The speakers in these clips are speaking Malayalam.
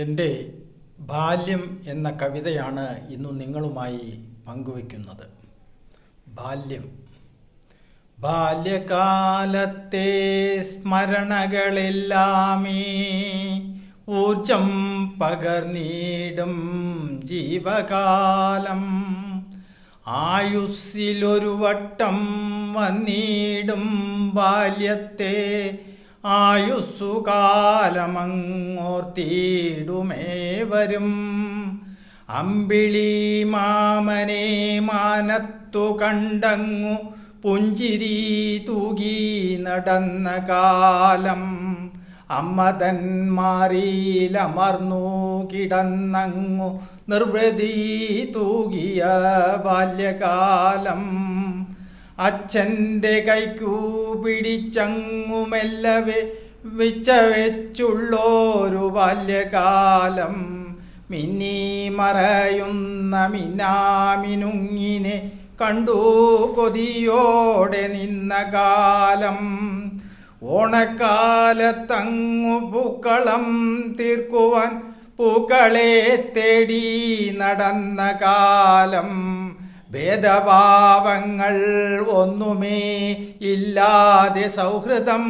എൻ്റെ ബാല്യം എന്ന കവിതയാണ് ഇന്നു നിങ്ങളുമായി പങ്കുവയ്ക്കുന്നത്. ബാല്യകാലത്തെ സ്മരണകളെല്ലാമേ ഊർജം പകർന്നിടും ജീവകാലം. ആയുസ്സിലൊരു വട്ടം വന്നിടും ബാല്യത്തെ ആയുസ്സുകാലമങ്ങോർത്തിടുമേവരും. അമ്പിളി മാമനെ മാനത്തു കണ്ടങ്ങു പുഞ്ചിരി തൂകി നടന്ന കാലം. അമ്മതന്മാരിലമർന്നു കിടന്നങ്ങു നിർവൃതി തൂകിയ ബാല്യകാലം. അച്ഛൻ്റെ കൈക്കു പിടിച്ചങ്ങു മെല്ലവെ വെച്ചുള്ളൊരു ബാല്യകാലം. മിന്നി മറയുന്ന മിന്നാമിനുങ്ങിനെ കണ്ടു കൊതിയോടെ നിന്ന കാലം. ഓണക്കാലത്തങ്ങു പൂക്കളം തീർക്കുവാൻ പൂക്കളെ തേടി നടന്ന കാലം. ഭേദഭാവങ്ങൾ ഒന്നുമേ ഇല്ലാതെ സൗഹൃദം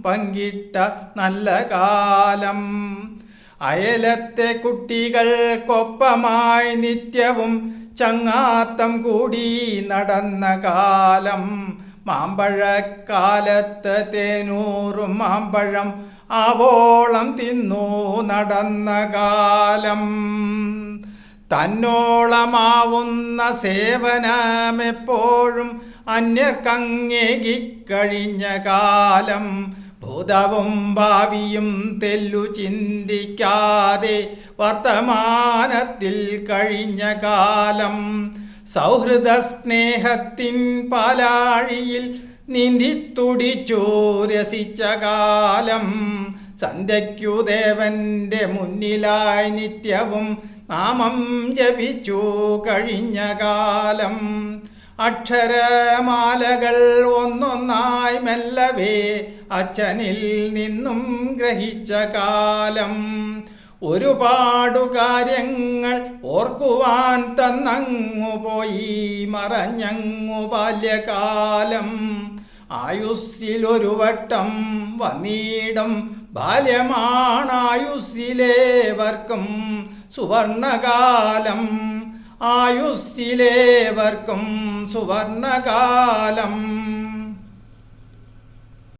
പങ്കിട്ട നല്ല കാലം. അയലത്തെ കുട്ടികൾക്കൊപ്പമായി നിത്യവും ചങ്ങാത്തം കൂടി നടന്ന കാലം. മാമ്പഴക്കാലത്ത് തേനൂറും മാമ്പഴം ആവോളം തിന്നു നടന്ന കാലം. തന്നോളമാവുന്ന സേവനമെപ്പോഴും അന്യർക്കങ്ങേകിക്കഴിഞ്ഞ കാലം. ഭൂതവും ഭാവിയും തെല്ലു ചിന്തിക്കാതെ വർത്തമാനത്തിൽ കഴിഞ്ഞ കാലം. സൗഹൃദ സ്നേഹത്തിൻ പാലാഴിയിൽ നീന്തിത്തുടിച്ചു രസിച്ച കാലം. സന്ധ്യയ്ക്കു ദേവന്റെ മുന്നിലായി നിത്യവും നാമം ജപിച്ചു കഴിഞ്ഞ കാലം. അക്ഷരമാലകൾ ഒന്നൊന്നായി മെല്ലവേ അച്ഛനിൽ നിന്നും ഗ്രഹിച്ച കാലം. ഒരുപാടു കാര്യങ്ങൾ ഓർക്കുവാൻ തന്നങ്ങു പോയി മറഞ്ഞങ്ങു ബാല്യകാലം. ആയുസ്സിലൊരു വട്ടം വന്നിടും ബാല്യമാണായുസ്സിലേവർക്കും സുവർണകാലം. ആയുസ്സിലേവർക്കും സുവർണകാലം.